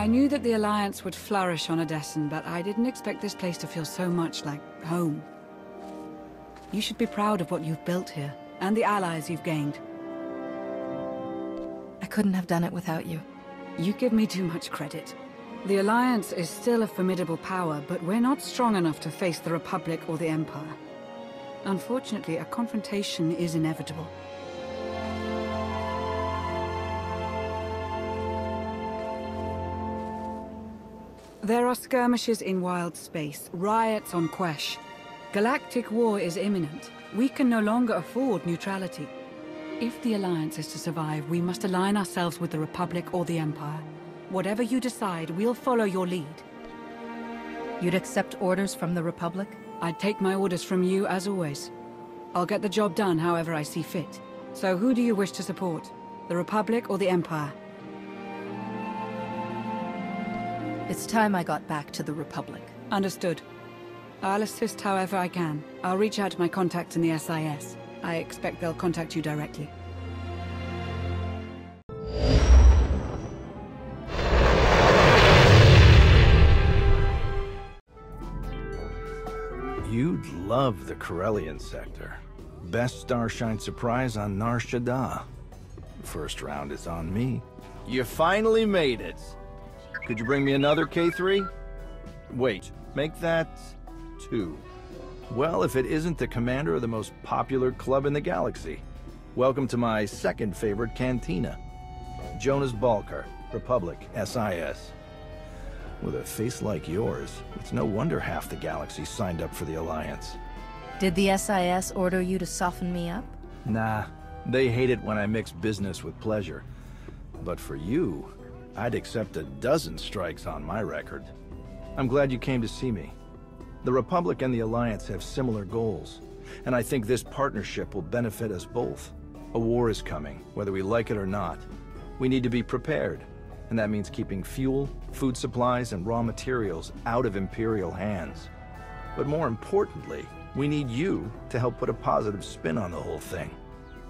I knew that the Alliance would flourish on Odessen, but I didn't expect this place to feel so much like home. You should be proud of what you've built here, and the allies you've gained. I couldn't have done it without you. You give me too much credit. The Alliance is still a formidable power, but we're not strong enough to face the Republic or the Empire. Unfortunately, a confrontation is inevitable. There are skirmishes in wild space, riots on Quesh. Galactic war is imminent. We can no longer afford neutrality. If the Alliance is to survive, we must align ourselves with the Republic or the Empire. Whatever you decide, we'll follow your lead. You'd accept orders from the Republic? I'd take my orders from you, as always. I'll get the job done however I see fit. So who do you wish to support? The Republic or the Empire? It's time I got back to the Republic. Understood. I'll assist however I can. I'll reach out to my contacts in the SIS. I expect they'll contact you directly. You'd love the Corellian sector. Best Starshine surprise on Nar Shaddaa. First round is on me. You finally made it. Could you bring me another K3? Wait, make that 2. Well, if it isn't the commander of the most popular club in the galaxy. Welcome to my second favorite cantina. Jonas Balker, Republic, SIS. With a face like yours, it's no wonder half the galaxy signed up for the Alliance. Did the SIS order you to soften me up? Nah, they hate it when I mix business with pleasure. But for you, I'd accept a dozen strikes on my record. I'm glad you came to see me. The Republic and the Alliance have similar goals, and I think this partnership will benefit us both. A war is coming, whether we like it or not. We need to be prepared, and that means keeping fuel, food supplies, and raw materials out of Imperial hands. But more importantly, we need you to help put a positive spin on the whole thing.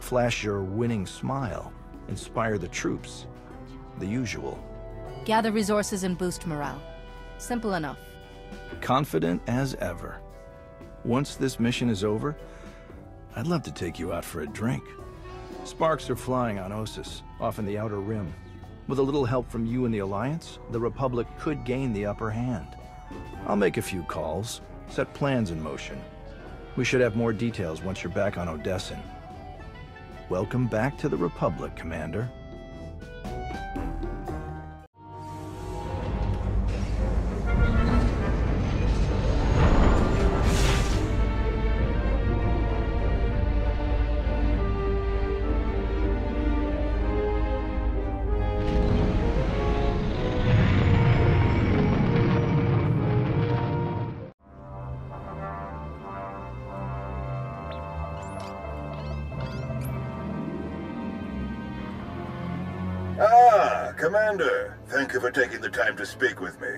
Flash your winning smile, inspire the troops. The usual. Gather resources and boost morale. Simple enough. Confident as ever. Once this mission is over, I'd love to take you out for a drink. Sparks are flying on Ossus, off in the Outer Rim. With a little help from you and the Alliance, the Republic could gain the upper hand. I'll make a few calls, set plans in motion. We should have more details once you're back on Odessen. Welcome back to the Republic, Commander. Commander, thank you for taking the time to speak with me.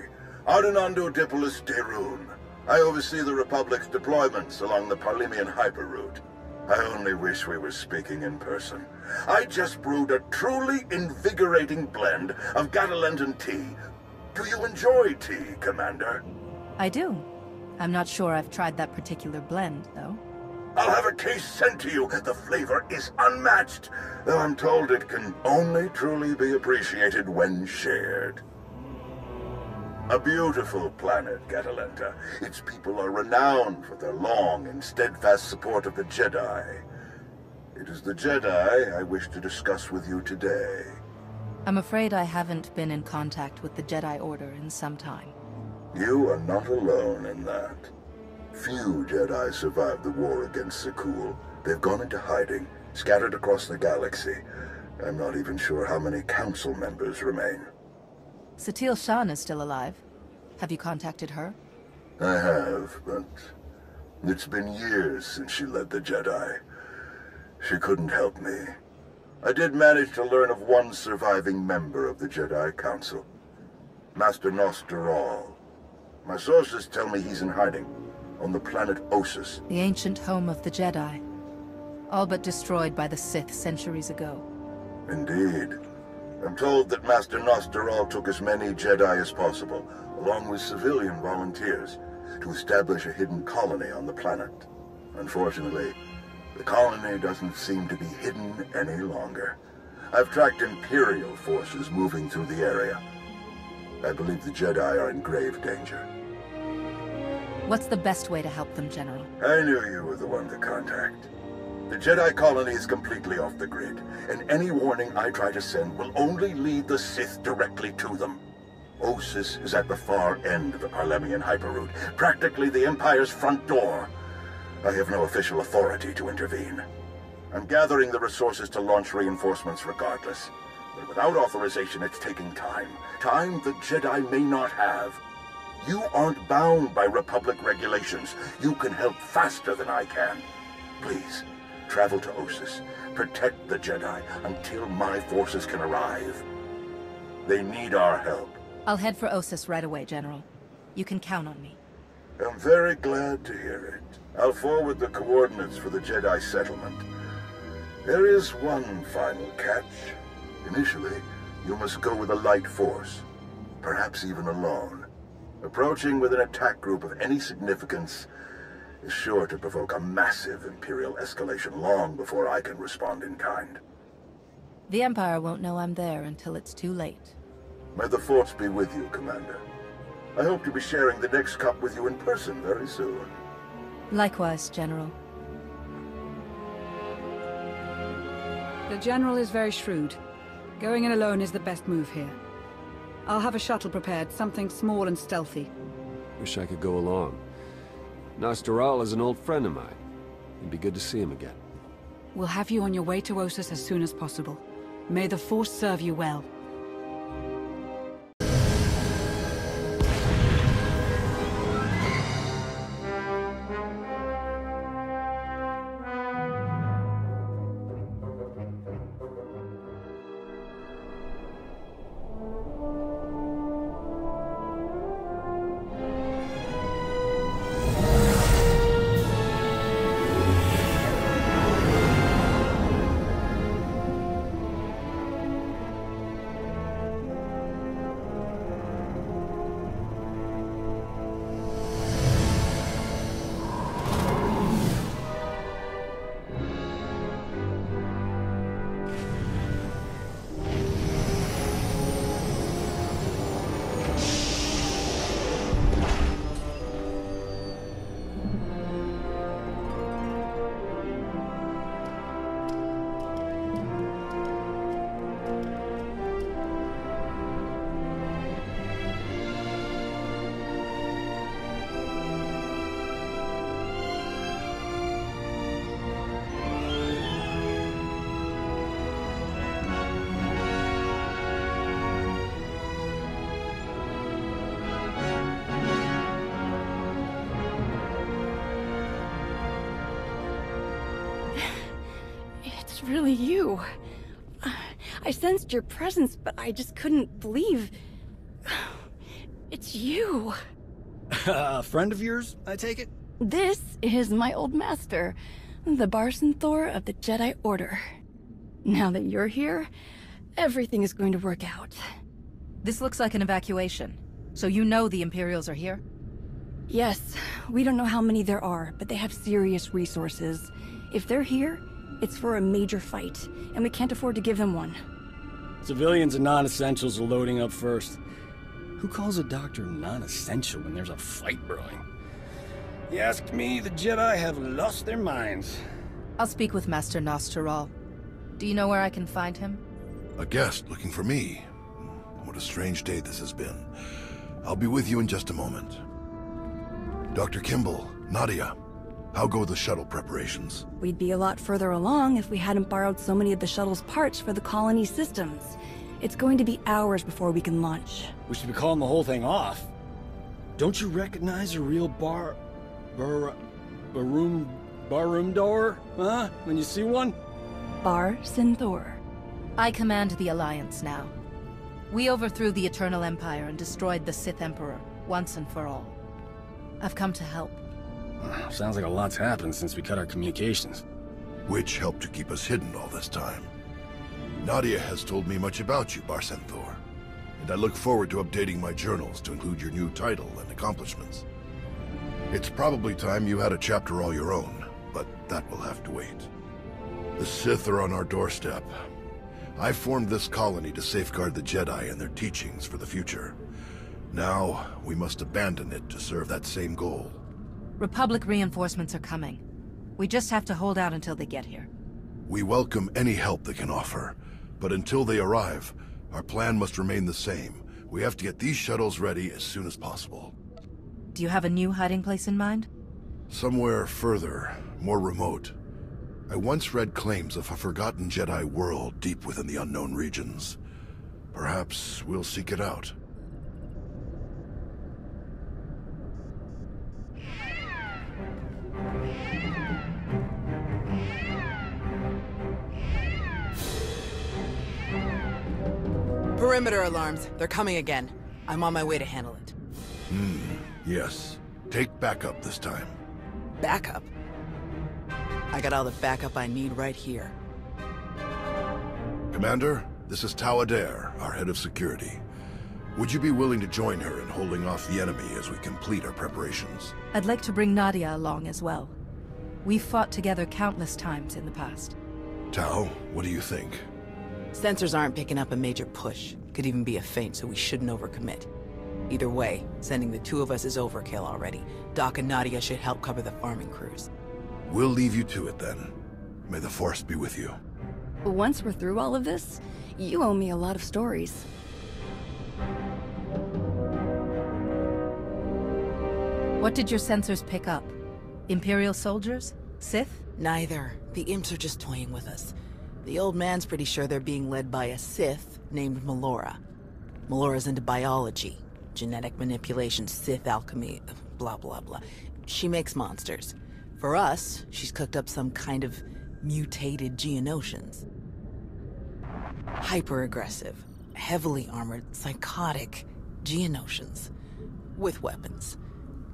Ardinando Dipolis Derun. I oversee the Republic's deployments along the Parlemian hyperroute. I only wish we were speaking in person. I just brewed a truly invigorating blend of Gatalentan tea. Do you enjoy tea, Commander? I do. I'm not sure I've tried that particular blend, though. I'll have a case sent to you. The flavor is unmatched, though I'm told it can only truly be appreciated when shared. A beautiful planet, Catalenta. Its people are renowned for their long and steadfast support of the Jedi. It is the Jedi I wish to discuss with you today. I'm afraid I haven't been in contact with the Jedi Order in some time. You are not alone in that. Few Jedi survived the war against Sekul. They've gone into hiding, scattered across the galaxy. I'm not even sure how many council members remain. Satil Shan is still alive. Have you contacted her? I have, but it's been years since she led the Jedi. She couldn't help me. I did manage to learn of one surviving member of the Jedi Council, Master Nosteral. My sources tell me he's in hiding on the planet Ossus. The ancient home of the Jedi. All but destroyed by the Sith centuries ago. Indeed. I'm told that Master SWTOR took as many Jedi as possible, along with civilian volunteers, to establish a hidden colony on the planet. Unfortunately, the colony doesn't seem to be hidden any longer. I've tracked Imperial forces moving through the area. I believe the Jedi are in grave danger. What's the best way to help them, General? I knew you were the one to contact. The Jedi colony is completely off the grid, and any warning I try to send will only lead the Sith directly to them. Osis is at the far end of the Parlemian hyperroute, practically the Empire's front door. I have no official authority to intervene. I'm gathering the resources to launch reinforcements regardless. But without authorization, it's taking time. Time the Jedi may not have. You aren't bound by Republic regulations. You can help faster than I can. Please, travel to Osis. Protect the Jedi until my forces can arrive. They need our help. I'll head for Osis right away, General. You can count on me. I'm very glad to hear it. I'll forward the coordinates for the Jedi settlement. There is one final catch. Initially, you must go with a light force, perhaps even alone. Approaching with an attack group of any significance is sure to provoke a massive Imperial escalation long before I can respond in kind. The Empire won't know I'm there until it's too late. May the Force be with you, Commander. I hope to be sharing the next cup with you in person very soon. Likewise, General. The General is very shrewd. Going in alone is the best move here. I'll have a shuttle prepared, something small and stealthy. Wish I could go along. SWTOR is an old friend of mine. It'd be good to see him again. We'll have you on your way to Osis as soon as possible. May the Force serve you well. Really you. I sensed your presence, but I just couldn't believe... It's you. A friend of yours, I take it? This is my old master, the SWTOR of the Jedi Order. Now that you're here, everything is going to work out. This looks like an evacuation. So you know the Imperials are here? Yes, we don't know how many there are, but they have serious resources. If they're here, it's for a major fight, and we can't afford to give them one. Civilians and non-essentials are loading up first. Who calls a doctor non-essential when there's a fight brewing? You ask me, the Jedi have lost their minds. I'll speak with Master SWTOR. Do you know where I can find him? A guest looking for me. What a strange day this has been. I'll be with you in just a moment. Dr. Kimball, Nadia, how go the shuttle preparations? We'd be a lot further along if we hadn't borrowed so many of the shuttle's parts for the colony systems. It's going to be hours before we can launch. We should be calling the whole thing off. Don't you recognize a real barroom door, huh? When you see one? SWTOR. I command the Alliance now. We overthrew the Eternal Empire and destroyed the Sith Emperor, once and for all. I've come to help. Sounds like a lot's happened since we cut our communications. Which helped to keep us hidden all this time. Nadia has told me much about you, SWTOR, and I look forward to updating my journals to include your new title and accomplishments. It's probably time you had a chapter all your own, but that will have to wait. The Sith are on our doorstep. I formed this colony to safeguard the Jedi and their teachings for the future. Now, we must abandon it to serve that same goal. Republic reinforcements are coming. We just have to hold out until they get here. We welcome any help they can offer, but until they arrive, our plan must remain the same. We have to get these shuttles ready as soon as possible. Do you have a new hiding place in mind? Somewhere further, more remote. I once read claims of a forgotten Jedi world deep within the unknown regions. Perhaps we'll seek it out. Perimeter alarms. They're coming again. I'm on my way to handle it. Yes. Take backup this time. Backup? I got all the backup I need right here. Commander, this is Tau Adair, our head of security. Would you be willing to join her in holding off the enemy as we complete our preparations? I'd like to bring Nadia along as well. We've fought together countless times in the past. Tau, what do you think? Sensors aren't picking up a major push. Could even be a feint, so we shouldn't overcommit. Either way, sending the two of us is overkill already. Doc and Nadia should help cover the farming crews. We'll leave you to it then. May the Force be with you. Once we're through all of this, you owe me a lot of stories. What did your sensors pick up? Imperial soldiers? Sith? Neither. The imps are just toying with us. The old man's pretty sure they're being led by a Sith named Melora. Melora's into biology, genetic manipulation, Sith alchemy, blah blah blah. She makes monsters. For us, she's cooked up some kind of mutated Geonosians. Hyper-aggressive, heavily armored, psychotic Geonosians. With weapons.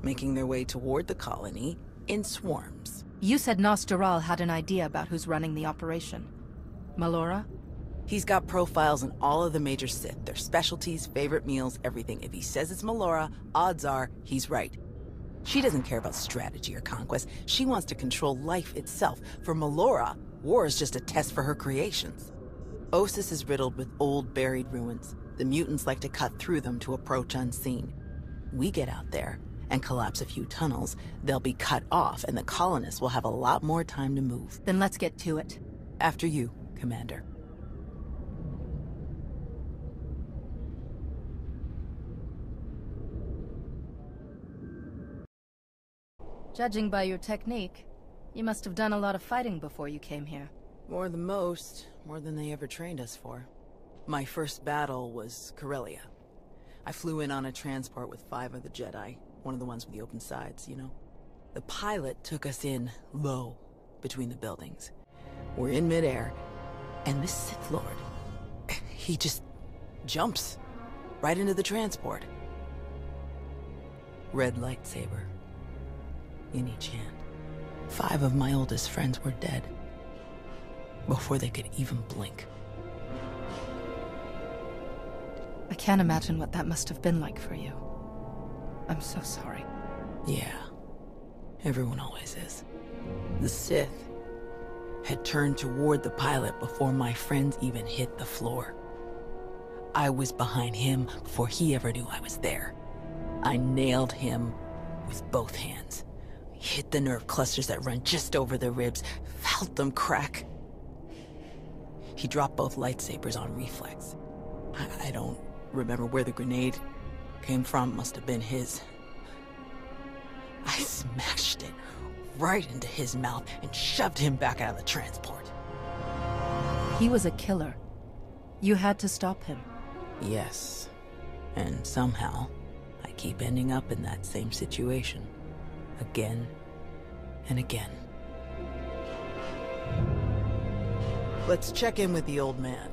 Making their way toward the colony in swarms. You said Nostoral had an idea about who's running the operation. Melora? He's got profiles on all of the major Sith, their specialties, favorite meals, everything. If he says it's Melora, odds are he's right. She doesn't care about strategy or conquest. She wants to control life itself. For Melora, war is just a test for her creations. Ossus is riddled with old, buried ruins. The mutants like to cut through them to approach unseen. We get out there and collapse a few tunnels, they'll be cut off, and the colonists will have a lot more time to move. Then let's get to it. After you, Commander. Judging by your technique, you must have done a lot of fighting before you came here. More than most, more than they ever trained us for. My first battle was Corellia. I flew in on a transport with 5 of the Jedi, one of the ones with the open sides, you know. The pilot took us in low, between the buildings. We're in midair, and this Sith Lord, he just jumps right into the transport. Red lightsaber in each hand. 5 of my oldest friends were dead before they could even blink. I can't imagine what that must have been like for you. I'm so sorry. Yeah, everyone always is. The Sith had turned toward the pilot before my friends even hit the floor. I was behind him before he ever knew I was there. I nailed him with both hands. Hit the nerve clusters that run just over the ribs, felt them crack. He dropped both lightsabers on reflex. I don't remember where the grenade came from, must have been his. I smashed it right into his mouth and shoved him back out of the transport. He was a killer. You had to stop him. Yes. And somehow, I keep ending up in that same situation. Again and again. Let's check in with the old man.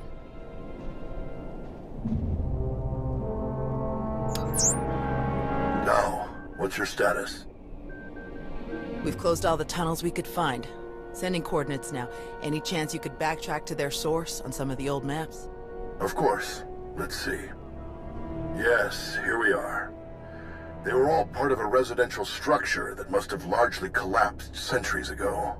Now, what's your status? We've closed all the tunnels we could find. Sending coordinates now. Any chance you could backtrack to their source on some of the old maps? Of course. Let's see. Yes, here we are. They were all part of a residential structure that must have largely collapsed centuries ago.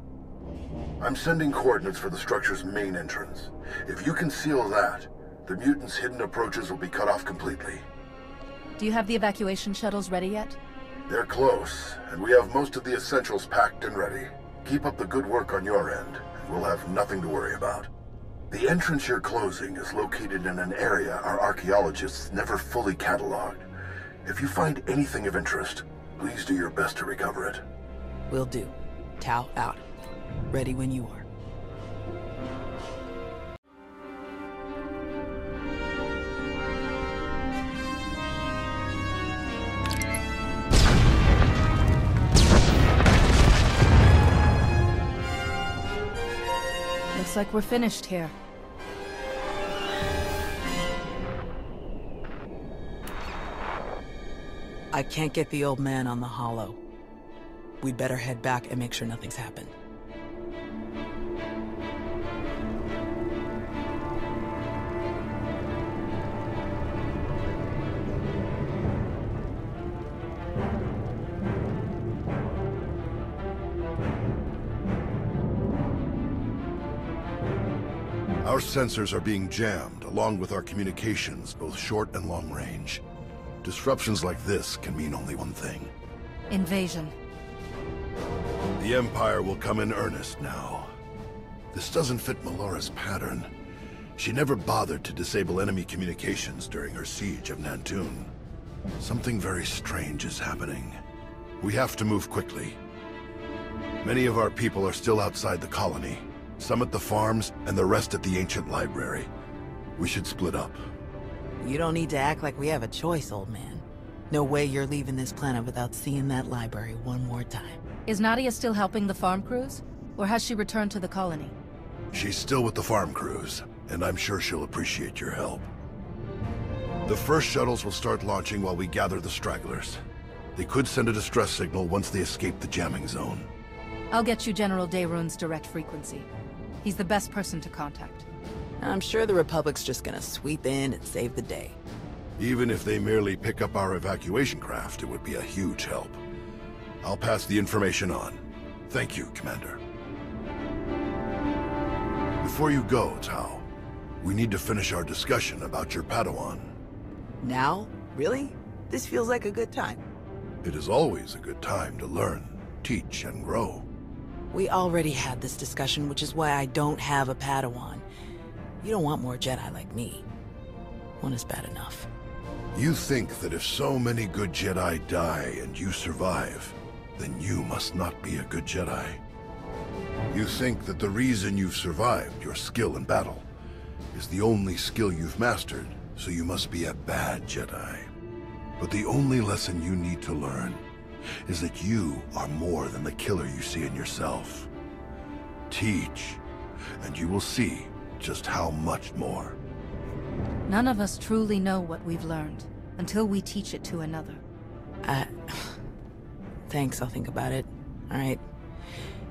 I'm sending coordinates for the structure's main entrance. If you can seal that, the mutants' hidden approaches will be cut off completely. Do you have the evacuation shuttles ready yet? They're close, and we have most of the essentials packed and ready. Keep up the good work on your end, and we'll have nothing to worry about. The entrance you're closing is located in an area our archaeologists never fully cataloged. If you find anything of interest, please do your best to recover it. Will do. Tau out. Ready when you are. Looks like we're finished here. I can't get the old man on the holo. We'd better head back and make sure nothing's happened. Our sensors are being jammed, along with our communications, both short and long range. Disruptions like this can mean only one thing. Invasion. The Empire will come in earnest now. This doesn't fit Melora's pattern. She never bothered to disable enemy communications during her siege of Nantoon. Something very strange is happening. We have to move quickly. Many of our people are still outside the colony. Some at the farms, and the rest at the ancient library. We should split up. You don't need to act like we have a choice, old man. No way you're leaving this planet without seeing that library one more time. Is Nadia still helping the farm crews? Or has she returned to the colony? She's still with the farm crews, and I'm sure she'll appreciate your help. The first shuttles will start launching while we gather the stragglers. They could send a distress signal once they escape the jamming zone. I'll get you General Dayrun's direct frequency. He's the best person to contact. I'm sure the Republic's just gonna sweep in and save the day. Even if they merely pick up our evacuation craft, it would be a huge help. I'll pass the information on. Thank you, Commander. Before you go, Tau, we need to finish our discussion about your Padawan. Now? Really? This feels like a good time. It is always a good time to learn, teach, and grow. We already had this discussion, which is why I don't have a Padawan. You don't want more Jedi like me. One is bad enough. You think that if so many good Jedi die and you survive, then you must not be a good Jedi. You think that the reason you've survived, your skill in battle, is the only skill you've mastered, so you must be a bad Jedi. But the only lesson you need to learn is that you are more than the killer you see in yourself. Teach, and you will see just how much more. None of us truly know what we've learned, until we teach it to another. Thanks, I'll think about it. Alright.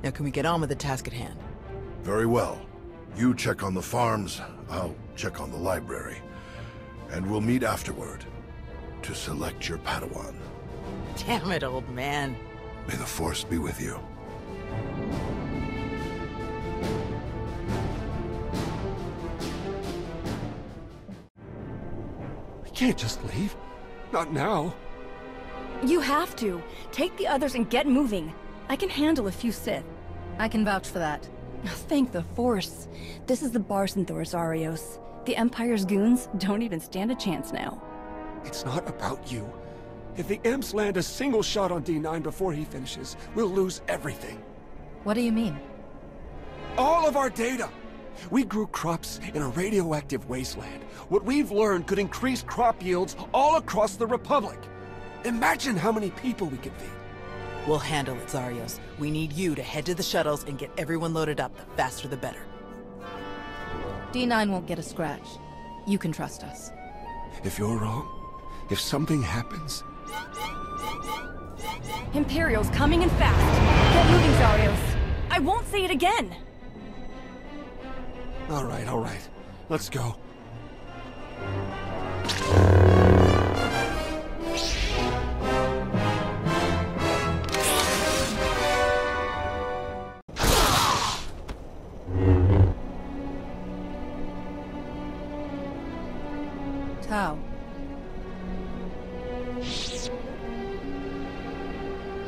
Now can we get on with the task at hand? Very well. You check on the farms, I'll check on the library. And we'll meet afterward to select your Padawan. Damn it, old man. May the Force be with you. We can't just leave. Not now. You have to. Take the others and get moving. I can handle a few Sith. I can vouch for that. Thank the Force. This is the Barsenthor, Zarios. The Empire's goons don't even stand a chance now. It's not about you. If the Imps land a single shot on D9 before he finishes, we'll lose everything. What do you mean? All of our data! We grew crops in a radioactive wasteland. What we've learned could increase crop yields all across the Republic. Imagine how many people we could feed. We'll handle it, Zarios. We need you to head to the shuttles and get everyone loaded up. The faster the better. D9 won't get a scratch. You can trust us. If you're wrong, if something happens... Imperials coming in fast. Get moving, Zarios. I won't say it again! All right. Let's go. Tau.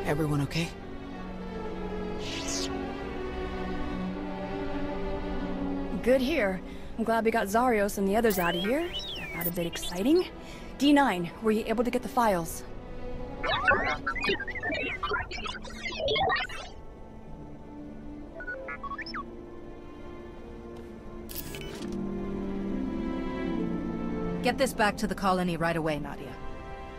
Everyone okay? Good here. I'm glad we got Zarios and the others out of here. That got a bit exciting. D9, were you able to get the files? Get this back to the colony right away, Nadia.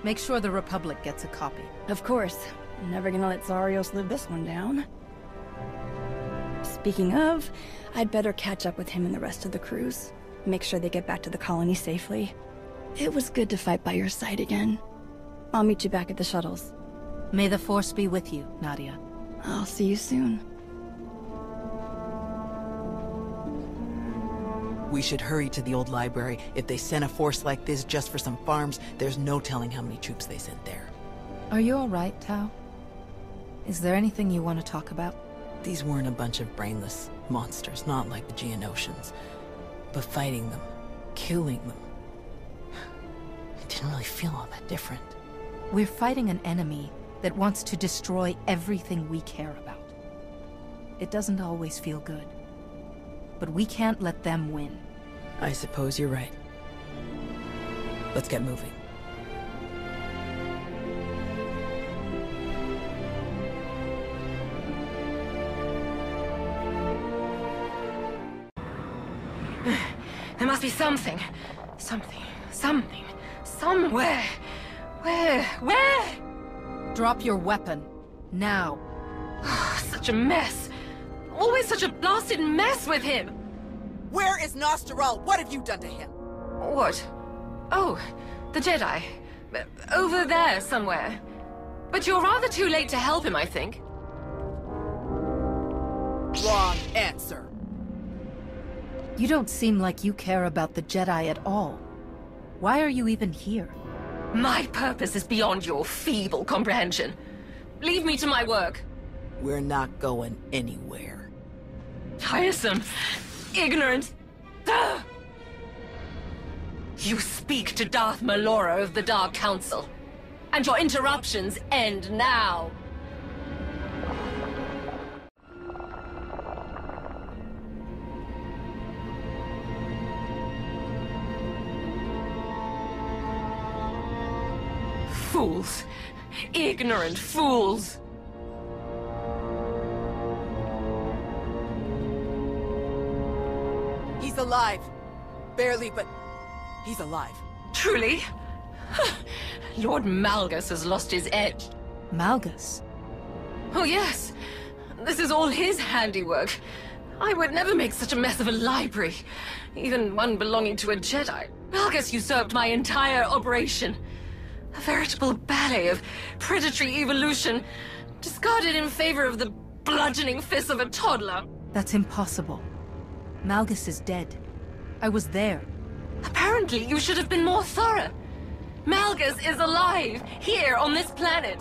Make sure the Republic gets a copy. Of course. I'm never gonna let Zarios live this one down. Speaking of, I'd better catch up with him and the rest of the crews. Make sure they get back to the colony safely. It was good to fight by your side again. I'll meet you back at the shuttles. May the Force be with you, Nadia. I'll see you soon. We should hurry to the old library. If they sent a force like this just for some farms, there's no telling how many troops they sent there. Are you alright, Tau? Is there anything you want to talk about? These weren't a bunch of brainless monsters, not like the Geonosians. But fighting them, killing them, it didn't really feel all that different. We're fighting an enemy that wants to destroy everything we care about. It doesn't always feel good. But we can't let them win. I suppose you're right. Let's get moving. There must be something. Something. Somewhere. Where? Drop your weapon. Now. Such a mess. Always such a blasted mess with him. Where is Nostaral? What have you done to him? What? Oh, the Jedi. Over there somewhere. But you're rather too late to help him, I think. Wrong answer. You don't seem like you care about the Jedi at all. Why are you even here? My purpose is beyond your feeble comprehension. Leave me to my work. We're not going anywhere. Tiresome. Ignorant. Ugh. You speak to Darth Malora of the Dark Council. And your interruptions end now. Fools. Ignorant fools. He's alive. Barely, but he's alive. Truly? Lord Malgus has lost his edge. Malgus? Oh yes. This is all his handiwork. I would never make such a mess of a library. Even one belonging to a Jedi. Malgus usurped my entire operation. A veritable ballet of predatory evolution, discarded in favor of the bludgeoning fists of a toddler. That's impossible. Malgus is dead. I was there. Apparently, you should have been more thorough. Malgus is alive, here on this planet.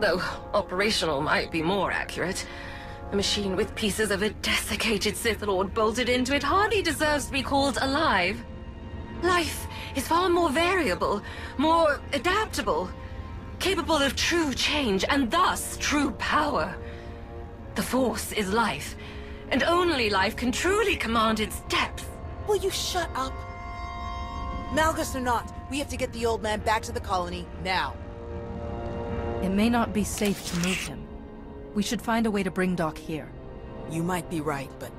Though, operational might be more accurate. A machine with pieces of a desiccated Sith Lord bolted into it hardly deserves to be called alive. Life is far more variable, more adaptable, capable of true change, and thus true power. The Force is life, and only life can truly command its depth. Will you shut up? Malgus or not, we have to get the old man back to the colony, now. It may not be safe to move him. We should find a way to bring Doc here. You might be right, but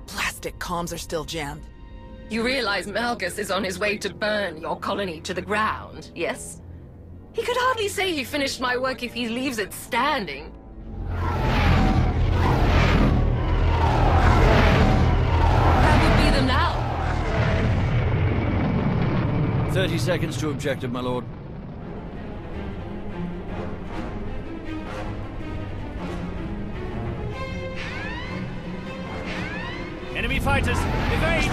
plastic comms are still jammed. You realize Malgus is on his way to burn your colony to the ground, yes? He could hardly say he finished my work if he leaves it standing. That would be them now. 30 seconds to objective, my lord. Enemy fighters! Evade!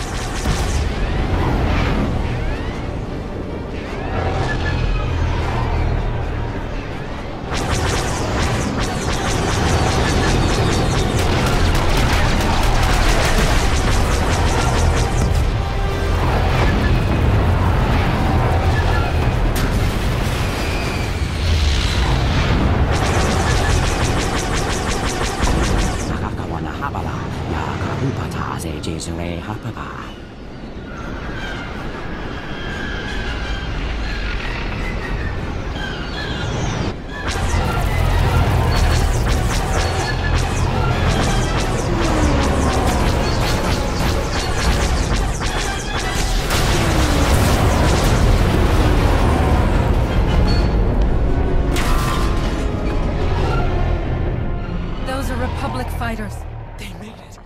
Those are Republic fighters. They made it.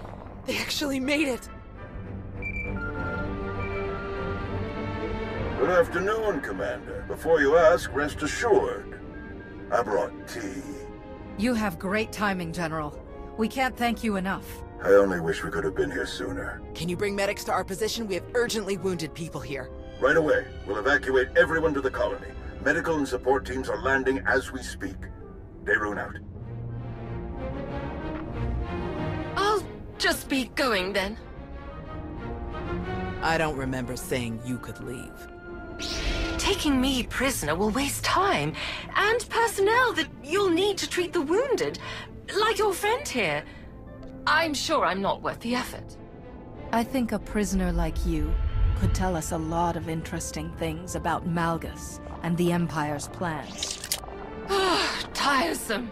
They actually made it. Good afternoon, Commander. Before you ask, rest assured. I brought tea. You have great timing, General. We can't thank you enough. I only wish we could have been here sooner. Can you bring medics to our position? We have urgently wounded people here. Right away. We'll evacuate everyone to the colony. Medical and support teams are landing as we speak. Daerun out. I'll just be going then. I don't remember saying you could leave. Taking me prisoner will waste time, and personnel that you'll need to treat the wounded, like your friend here. I'm sure I'm not worth the effort. I think a prisoner like you could tell us a lot of interesting things about Malgus and the Empire's plans. Tiresome.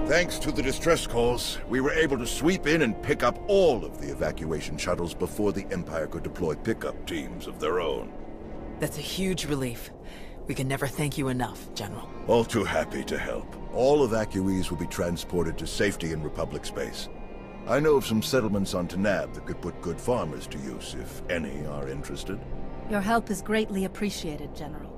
Thanks to the distress calls, we were able to sweep in and pick up all of the evacuation shuttles before the Empire could deploy pickup teams of their own. That's a huge relief. We can never thank you enough, General. All too happy to help. All evacuees will be transported to safety in Republic space. I know of some settlements on Tanab that could put good farmers to use, if any are interested. Your help is greatly appreciated, General.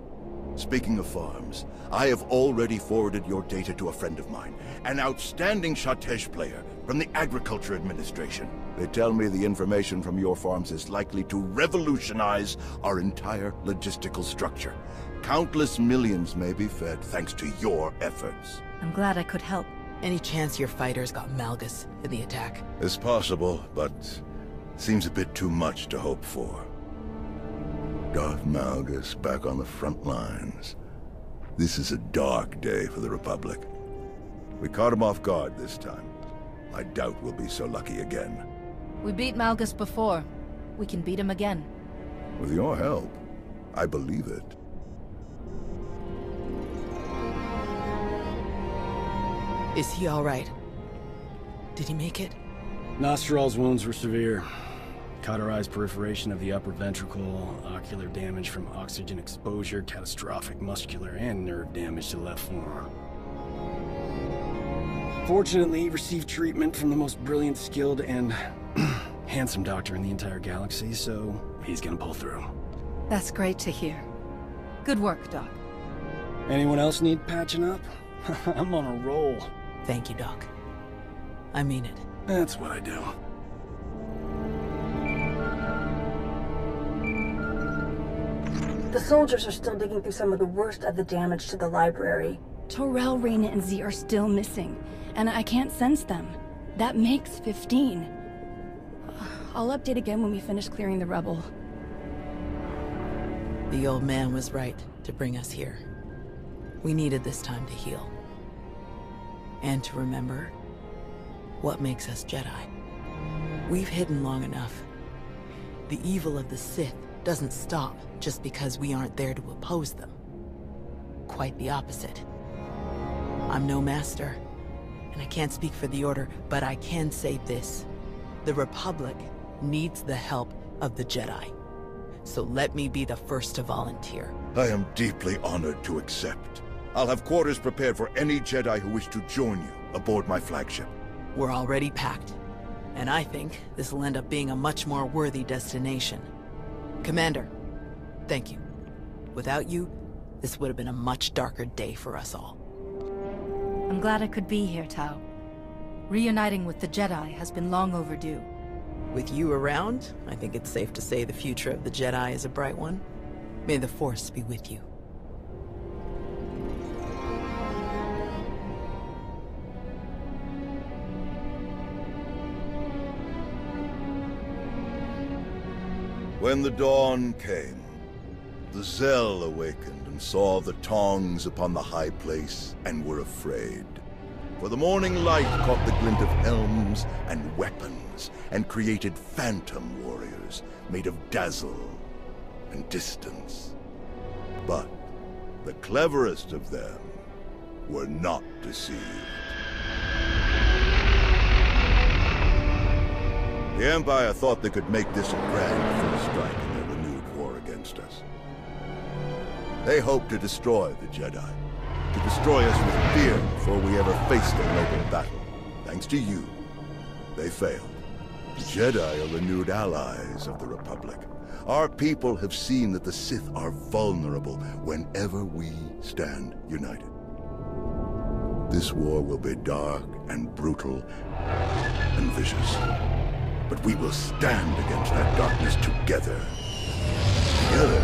Speaking of farms, I have already forwarded your data to a friend of mine, an outstanding Shatej player from the Agriculture Administration. They tell me the information from your farms is likely to revolutionize our entire logistical structure. Countless millions may be fed thanks to your efforts. I'm glad I could help. Any chance your fighters got Malgus in the attack? It's possible, but seems a bit too much to hope for. Darth Malgus back on the front lines. This is a dark day for the Republic. We caught him off guard this time. I doubt we'll be so lucky again. We beat Malgus before. We can beat him again. With your help, I believe it. Is he all right? Did he make it? Nostral's wounds were severe. Cauterized perforation of the upper ventricle, ocular damage from oxygen exposure, catastrophic muscular and nerve damage to the left forearm. Fortunately, he received treatment from the most brilliant, skilled, and handsome doctor in the entire galaxy, so he's gonna pull through. That's great to hear. Good work, Doc. Anyone else need patching up? I'm on a roll. Thank you, Doc. I mean it. That's what I do. The soldiers are still digging through some of the worst of the damage to the library. Torel, Reyna, and Z are still missing, and I can't sense them. That makes 15. I'll update again when we finish clearing the rubble. The old man was right to bring us here. We needed this time to heal. And to remember what makes us Jedi. We've hidden long enough. The evil of the Sith doesn't stop just because we aren't there to oppose them. Quite the opposite. I'm no master, and I can't speak for the Order, but I can say this. The Republic needs the help of the Jedi. So let me be the first to volunteer. I am deeply honored to accept. I'll have quarters prepared for any Jedi who wish to join you aboard my flagship. We're already packed, And I think this will end up being a much more worthy destination. Commander, thank you. Without you, this would have been a much darker day for us all. I'm glad I could be here, Tau. Reuniting with the Jedi has been long overdue. With you around, I think it's safe to say the future of the Jedi is a bright one. May the Force be with you. When the dawn came, the Zell awakened and saw the Tongs upon the high place and were afraid. For the morning light caught the glint of helms and weapons and created phantom warriors made of dazzle and distance. But the cleverest of them were not deceived. The Empire thought they could make this a grand first strike in their renewed war against us. They hoped to destroy the Jedi, to destroy us with fear before we ever faced a noble battle. Thanks to you, they failed. The Jedi are renewed allies of the Republic. Our people have seen that the Sith are vulnerable whenever we stand united. This war will be dark and brutal and vicious. But we will stand against that darkness together. Together,